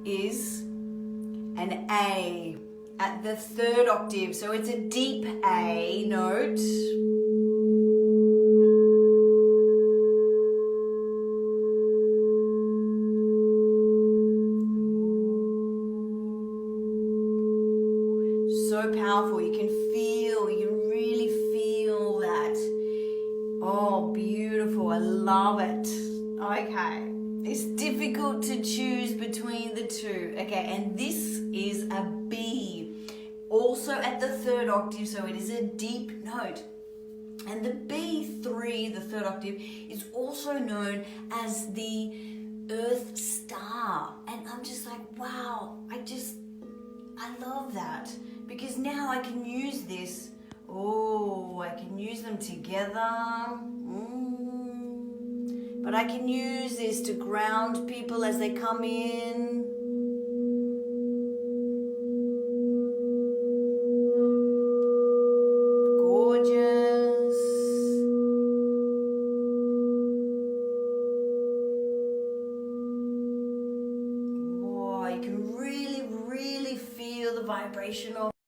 is an A at the third octave. So it's a deep A note. So powerful. You can really feel that. Oh, beautiful. I love it. Okay. It's difficult to choose between the two. Okay, and this is a B. Also at the third octave, so it is a deep note. And the B3, the third octave, is also known as the Earth Star. And I'm just like, wow, I love that. Because now I can use this. Oh, I can use them together. But I can use this to ground people as they come in. Gorgeous. Oh, you can really, really feel the vibration of